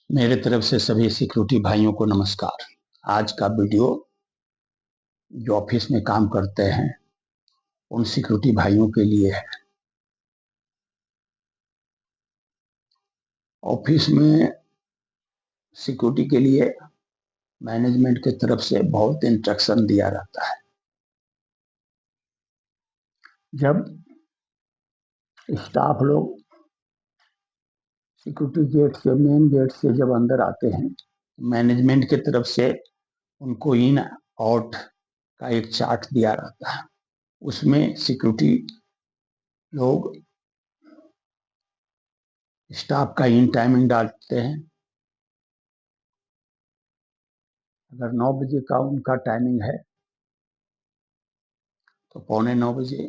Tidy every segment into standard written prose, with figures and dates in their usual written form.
मेरे तरफ से सभी सिक्योरिटी भाइयों को नमस्कार। आज का वीडियो जो ऑफिस में काम करते हैं उन सिक्योरिटी भाइयों के लिए है। ऑफिस में सिक्योरिटी के लिए मैनेजमेंट की तरफ से बहुत इंस्ट्रक्शन दिया रहता है। जब स्टाफ लोग सिक्योरिटी गेट से मेन गेट से जब अंदर आते हैं, मैनेजमेंट की तरफ से उनको इन आउट का एक चार्ट दिया रहता है। उसमें सिक्योरिटी लोग स्टाफ का इन टाइमिंग डालते हैं। अगर 9 बजे का उनका टाइमिंग है तो 8:45,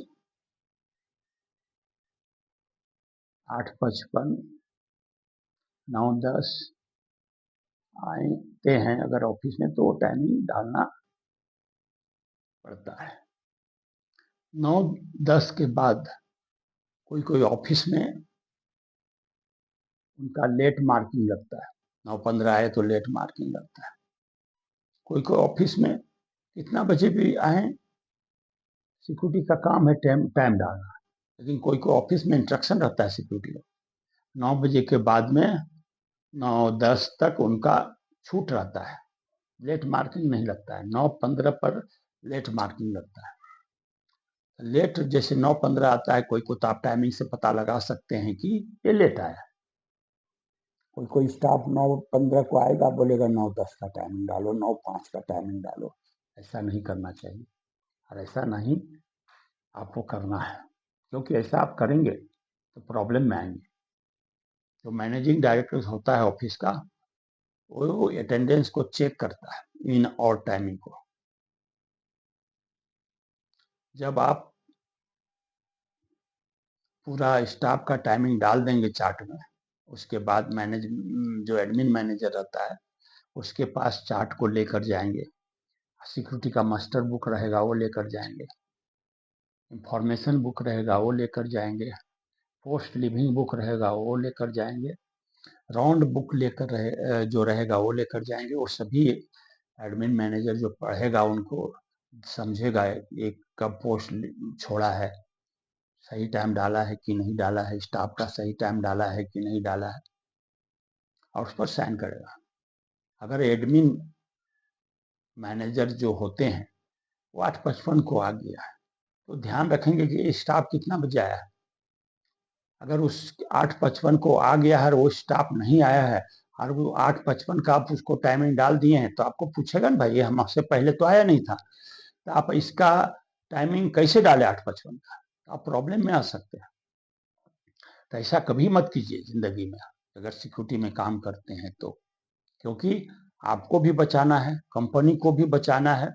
8:55, 9:10 आते हैं अगर ऑफिस में, तो टाइमिंग डालना पड़ता है। 9:10 के बाद कोई कोई ऑफिस में उनका लेट मार्किंग लगता है। 9:15 आए तो लेट मार्किंग लगता है। कोई कोई ऑफिस में कितना बजे भी आए, सिक्योरिटी का काम है टाइम टाइम डालना। लेकिन कोई कोई ऑफिस में इंस्ट्रक्शन रहता है सिक्योरिटी को 9 बजे के बाद में 9:10 तक उनका छूट रहता है, लेट मार्किंग नहीं लगता है। 9:15 पर लेट मार्किंग लगता है। लेट जैसे 9:15 आता है, कोई को तो आप टाइमिंग से पता लगा सकते हैं कि ये लेट आया। कोई कोई स्टाफ 9:15 को आएगा, बोलेगा 9:10 का टाइमिंग डालो, 9:05 का टाइमिंग डालो। ऐसा नहीं करना चाहिए और ऐसा नहीं आपको करना है, क्योंकि ऐसा आप करेंगे तो प्रॉब्लम में आएंगे। जो मैनेजिंग डायरेक्टर होता है ऑफिस का, वो अटेंडेंस को चेक करता है, इन और टाइमिंग को। जब आप पूरा स्टाफ का टाइमिंग डाल देंगे चार्ट में, उसके बाद जो एडमिन मैनेजर रहता है उसके पास चार्ट को लेकर जाएंगे। सिक्योरिटी का मास्टर बुक रहेगा वो लेकर जाएंगे, इंफॉर्मेशन बुक रहेगा वो लेकर जाएंगे, पोस्ट लिविंग बुक रहेगा वो लेकर जाएंगे, राउंड बुक जो रहेगा वो लेकर जाएंगे। वो सभी एडमिन मैनेजर जो पढ़ेगा उनको समझेगा एक कब पोस्ट छोड़ा है, सही टाइम डाला है कि नहीं डाला है, स्टाफ का सही टाइम डाला है कि नहीं डाला है, और उस पर साइन करेगा। अगर एडमिन मैनेजर जो होते हैं वो 8:55 को आ गया है तो ध्यान रखेंगे कि स्टाफ कितना बजे आया है। अगर उस 8:55 को आ गया है और वो स्टाफ नहीं आया है और वो 8:55 का आप उसको टाइमिंग डाल दिए हैं, तो आपको पूछेगा ना, भाई ये हमसे पहले तो आया नहीं था, तो आप इसका टाइमिंग कैसे डाले 8:55 का। आप प्रॉब्लम में आ सकते हैं। तो ऐसा कभी मत कीजिए जिंदगी में अगर सिक्योरिटी में काम करते हैं तो, क्योंकि आपको भी बचाना है, कंपनी को भी बचाना है,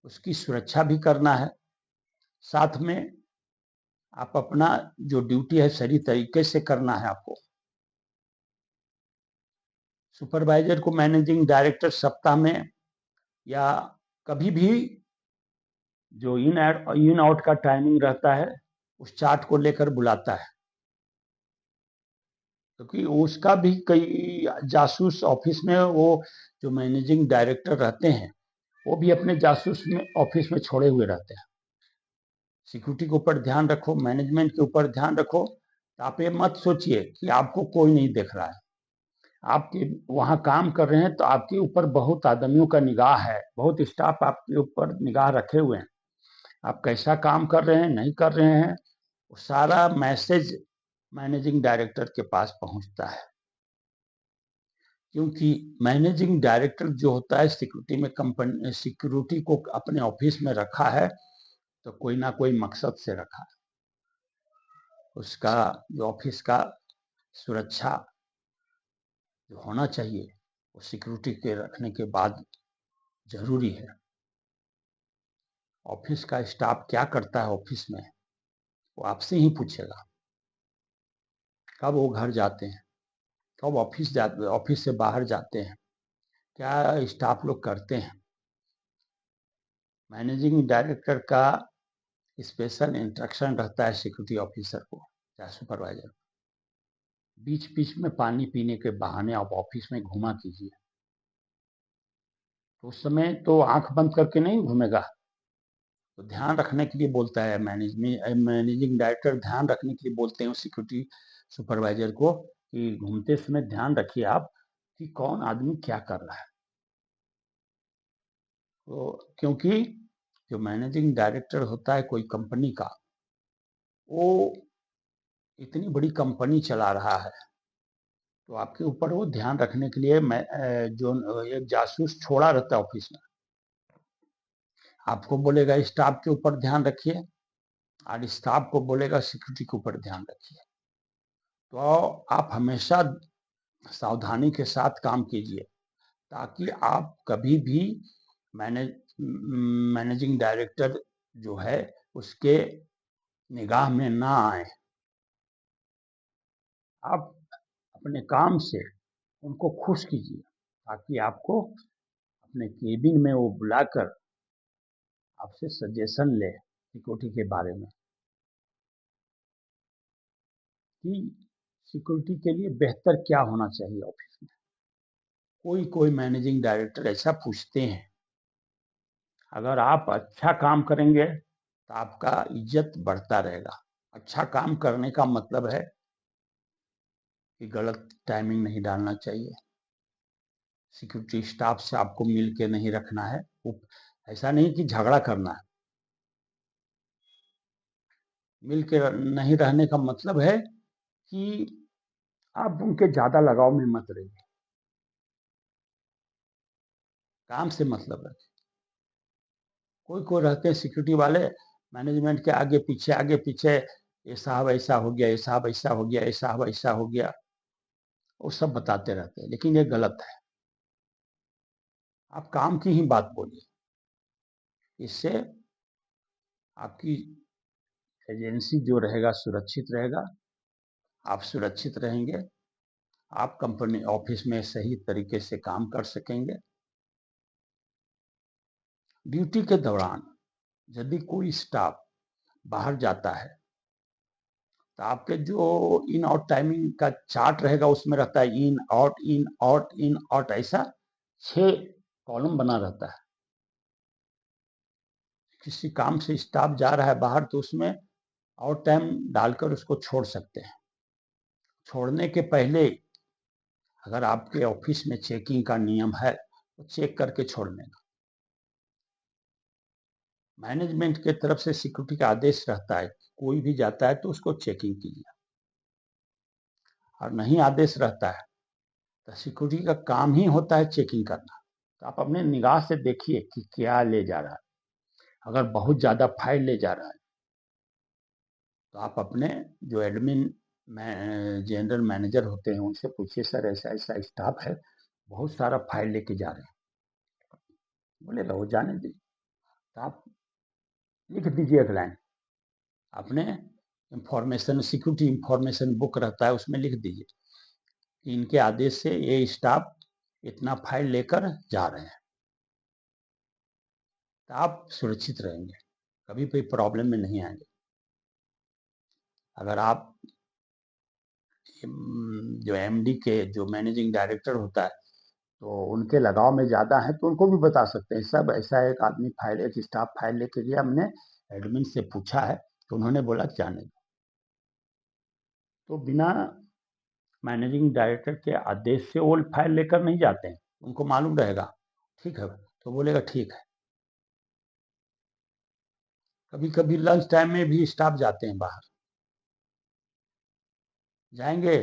उसकी सुरक्षा भी करना है। साथ में आप अपना जो ड्यूटी है सही तरीके से करना है आपको। सुपरवाइजर को मैनेजिंग डायरेक्टर सप्ताह में या कभी भी जो इन आउट का टाइमिंग रहता है उस चार्ट को लेकर बुलाता है, क्योंकि उसका भी कई जासूस ऑफिस में, वो जो मैनेजिंग डायरेक्टर रहते हैं वो भी अपने जासूस में ऑफिस में छोड़े हुए रहते हैं। सिक्योरिटी के ऊपर ध्यान रखो, मैनेजमेंट के ऊपर ध्यान रखो। आप ये मत सोचिए कि आपको कोई नहीं देख रहा है। आपके वहां काम कर रहे हैं तो आपके ऊपर बहुत आदमियों का निगाह है, बहुत स्टाफ आपके ऊपर निगाह रखे हुए हैं। आप कैसा काम कर रहे हैं, नहीं कर रहे हैं, सारा मैसेज मैनेजिंग डायरेक्टर के पास पहुंचता है। क्योंकि मैनेजिंग डायरेक्टर जो होता है सिक्योरिटी में, कंपनी सिक्योरिटी को अपने ऑफिस में रखा है तो कोई ना कोई मकसद से रखा है। उसका जो ऑफिस का सुरक्षा जो होना चाहिए वो सिक्योरिटी के रखने के बाद जरूरी है। ऑफिस का स्टाफ क्या करता है ऑफिस में, वो आपसे ही पूछेगा। कब वो घर जाते हैं, कब ऑफिस से बाहर जाते हैं, क्या स्टाफ लोग करते हैं। मैनेजिंग डायरेक्टर का स्पेशल इंस्ट्रक्शन रहता है सिक्योरिटी ऑफिसर को या सुपरवाइजर को। बीच-बीच में पानी पीने के बहाने आप ऑफ़िस में घूमा कीजिए। तो उस समय तो आँख बंद करके नहीं घूमेगा। तो ध्यान रखने के लिए बोलता है मैनेजिंग डायरेक्टर ध्यान रखने के लिए बोलते हैं सिक्योरिटी सुपरवाइजर को कि घूमते समय ध्यान रखिए आप कि कौन आदमी क्या कर रहा है। तो क्योंकि जो मैनेजिंग डायरेक्टर होता है कोई कंपनी का, वो इतनी बड़ी कंपनी चला रहा है, तो आपके ऊपर वो ध्यान रखने के लिए जो एक जासूस छोड़ा रहता है ऑफिस में, आपको बोलेगा स्टाफ के ऊपर ध्यान रखिए और स्टाफ को बोलेगा सिक्योरिटी के ऊपर ध्यान रखिए। तो आप हमेशा सावधानी के साथ काम कीजिए ताकि आप कभी भी मैनेज मैनेजिंग डायरेक्टर जो है उसके निगाह में ना आए। आप अपने काम से उनको खुश कीजिए ताकि आपको अपने केबिन में वो बुलाकर आपसे सजेशन ले सिक्योरिटी के बारे में कि सिक्योरिटी के लिए बेहतर क्या होना चाहिए ऑफिस में। कोई मैनेजिंग डायरेक्टर ऐसा पूछते हैं, अगर आप अच्छा काम करेंगे तो आपका इज्जत बढ़ता रहेगा। अच्छा काम करने का मतलब है कि गलत टाइमिंग नहीं डालना चाहिए, सिक्योरिटी स्टाफ से आपको मिल के नहीं रखना है, ऐसा नहीं कि झगड़ा करना है। मिल के नहीं रहने का मतलब है कि आप उनके ज़्यादा लगाव में मत रहिए, काम से मतलब है। कोई रहते हैं सिक्योरिटी वाले मैनेजमेंट के आगे पीछे, ये साहब ऐसा हो गया, ये साहब ऐसा हो गया, ये साहब ऐसा हो गया, वो सब बताते रहते हैं, लेकिन ये गलत है। आप काम की ही बात बोलिए, इससे आपकी एजेंसी जो रहेगा सुरक्षित रहेगा, आप सुरक्षित रहेंगे, आप कंपनी ऑफिस में सही तरीके से काम कर सकेंगे। ड्यूटी के दौरान यदि कोई स्टाफ बाहर जाता है तो आपके जो इन आउट टाइमिंग का चार्ट रहेगा उसमें रहता है in out in out in out, ऐसा 6 कॉलम बना रहता है। किसी काम से स्टाफ जा रहा है बाहर तो उसमें आउट टाइम डालकर उसको छोड़ सकते हैं। छोड़ने के पहले अगर आपके ऑफिस में चेकिंग का नियम है तो चेक करके छोड़ने का। मैनेजमेंट के तरफ से सिक्योरिटी का आदेश रहता है, कोई भी जाता है तो उसको चेकिंग कीजिए, और नहीं आदेश रहता है तो सिक्योरिटी का काम ही होता है चेकिंग करना। तो आप अपने निगाह से देखिए कि क्या ले जा रहा है। अगर बहुत ज़्यादा फाइल ले जा रहा है तो आप अपने जो एडमिन जनरल मैनेजर होते हैं उनसे पूछिए, सर ऐसा ऐसा स्टाफ है, बहुत सारा फाइल लेके जा रहे हैं। बोलेगा वो जाने दीजिए, तो आप लिख दीजिए एक लाइन अपने इंफॉर्मेशन, सिक्योरिटी इंफॉर्मेशन बुक रहता है उसमें लिख दीजिए कि इनके आदेश से ये स्टाफ इतना फाइल लेकर जा रहे हैं। तो आप सुरक्षित रहेंगे, कभी कोई प्रॉब्लम में नहीं आएंगे। अगर आप जो एमडी के जो मैनेजिंग डायरेक्टर होता है तो उनके लगाव में ज़्यादा है तो उनको भी बता सकते हैं, सब ऐसा एक आदमी फाइल, एक स्टाफ फाइल लेके गया, हमने एडमिन से पूछा है तो उन्होंने बोला जाने दो। तो बिना मैनेजिंग डायरेक्टर के आदेश से वो फाइल लेकर नहीं जाते हैं, उनको मालूम रहेगा ठीक है तो बोलेगा ठीक है। कभी कभी लंच टाइम में भी स्टाफ जाते हैं बाहर, जाएंगे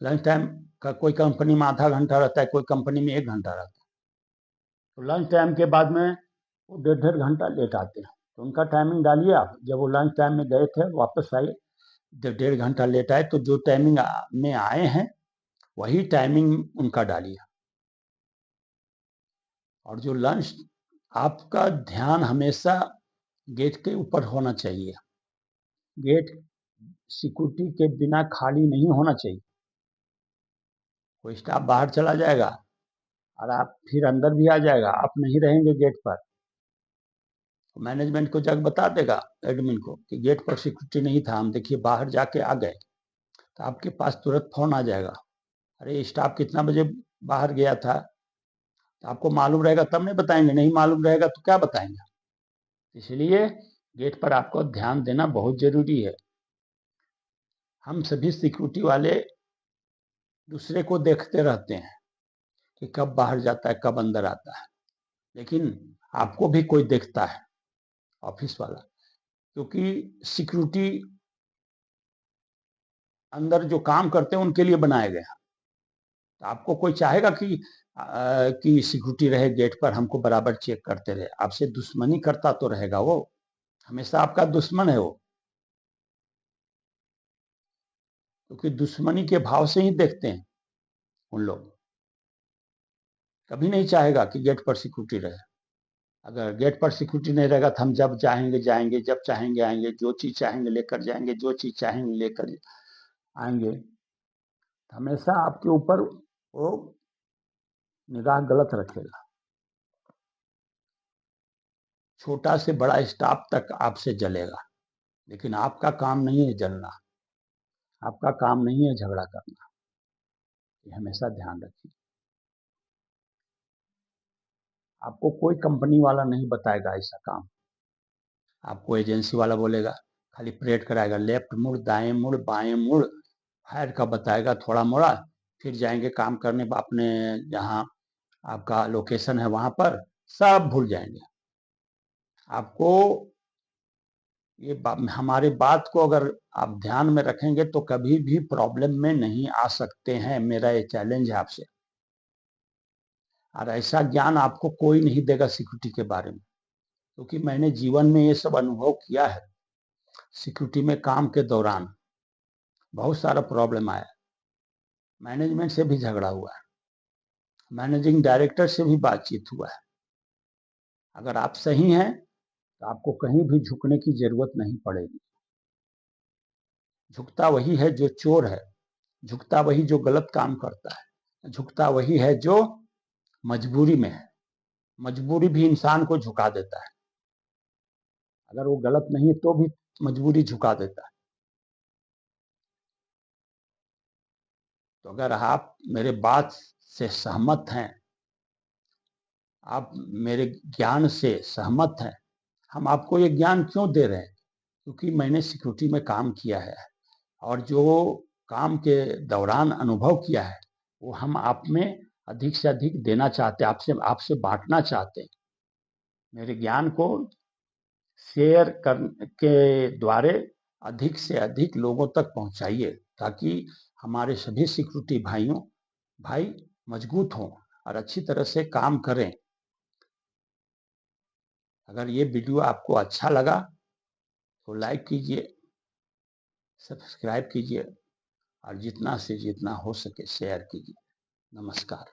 लंच टाइम का, कोई कंपनी में आधा घंटा रहता है, कोई कंपनी में 1 घंटा रहता है, तो लंच टाइम के बाद में वो 1.5 घंटा लेट आते हैं। तो उनका टाइमिंग डालिए आप, जब वो लंच टाइम में गए थे वापस आए, जब 1.5 घंटा लेट आए तो जो टाइमिंग में आए हैं वही टाइमिंग उनका डालिए। और जो लंच, आपका ध्यान हमेशा गेट के ऊपर होना चाहिए, गेट सिक्योरिटी के बिना खाली नहीं होना चाहिए। कोई स्टाफ बाहर चला जाएगा और आप फिर अंदर भी आ जाएगा, आप नहीं रहेंगे गेट पर, तो मैनेजमेंट को जाकर बता देगा एडमिन को कि गेट पर सिक्योरिटी नहीं था, हम देखिए बाहर जाके आ गए। तो आपके पास तुरंत फ़ोन आ जाएगा, अरे स्टाफ कितना बजे बाहर गया था, तो आपको मालूम रहेगा तब नहीं बताएंगे, नहीं मालूम रहेगा तो क्या बताएंगे। इसलिए गेट पर आपको ध्यान देना बहुत ज़रूरी है। हम सभी सिक्योरिटी वाले दूसरे को देखते रहते हैं कि कब बाहर जाता है, कब अंदर आता है, लेकिन आपको भी कोई देखता है, ऑफिस वाला, क्योंकि सिक्योरिटी अंदर जो काम करते हैं उनके लिए बनाए गए हैं। तो आपको कोई चाहेगा कि सिक्योरिटी रहे गेट पर, हमको बराबर चेक करते रहे, आपसे दुश्मनी करता तो रहेगा, वो हमेशा आपका दुश्मन है वो, क्योंकि दुश्मनी के भाव से ही देखते हैं उन लोग। कभी नहीं चाहेगा कि गेट पर सिक्योरिटी रहे। अगर गेट पर सिक्योरिटी नहीं रहेगा तो हम जब चाहेंगे जाएंगे, जब चाहेंगे आएंगे, जो चीज चाहेंगे लेकर जाएंगे, जो चीज चाहेंगे लेकर आएंगे। हमेशा आपके ऊपर वो निगाह गलत रखेगा। छोटा से बड़ा स्टाफ तक आपसे जलेगा, लेकिन आपका काम नहीं है जलना, आपका काम नहीं है झगड़ा करना। ये हमेशा ध्यान रखिए। आपको कोई कंपनी वाला नहीं बताएगा ऐसा काम, आपको एजेंसी वाला बोलेगा, खाली परेड कराएगा, लेफ्ट मुड़, दाएं मुड़, बाएं मुड़, फायर का बताएगा थोड़ा मोड़ा, फिर जाएंगे काम करने अपने जहाँ आपका लोकेशन है वहां पर, सब भूल जाएंगे। आपको ये हमारे बात को अगर आप ध्यान में रखेंगे तो कभी भी प्रॉब्लम में नहीं आ सकते हैं। मेरा ये चैलेंज है आपसे। और ऐसा ज्ञान आपको कोई नहीं देगा सिक्योरिटी के बारे में, क्योंकि मैंने जीवन में ये सब अनुभव किया है। सिक्योरिटी में काम के दौरान बहुत सारा प्रॉब्लम आया, मैनेजमेंट से भी झगड़ा हुआ है, मैनेजिंग डायरेक्टर से भी बातचीत हुआ है। अगर आप सही हैं तो आपको कहीं भी झुकने की जरूरत नहीं पड़ेगी। झुकता वही है जो चोर है, झुकता वही जो गलत काम करता है, झुकता वही है जो मजबूरी में है। मजबूरी भी इंसान को झुका देता है, अगर वो गलत नहीं है तो भी मजबूरी झुका देता है। तो अगर आप मेरे बात से सहमत हैं, आप मेरे ज्ञान से सहमत हैं, हम आपको ये ज्ञान क्यों दे रहे हैं, क्योंकि मैंने सिक्योरिटी में काम किया है, और जो काम के दौरान अनुभव किया है वो हम आप में अधिक से अधिक देना चाहते हैं, आपसे आपसे बांटना चाहते हैं। मेरे ज्ञान को शेयर कर के द्वारा अधिक से अधिक लोगों तक पहुंचाइए, ताकि हमारे सभी सिक्योरिटी भाई मजबूत हों और अच्छी तरह से काम करें। अगर ये वीडियो आपको अच्छा लगा तो लाइक कीजिए, सब्सक्राइब कीजिए, और जितना से जितना हो सके शेयर कीजिए। नमस्कार।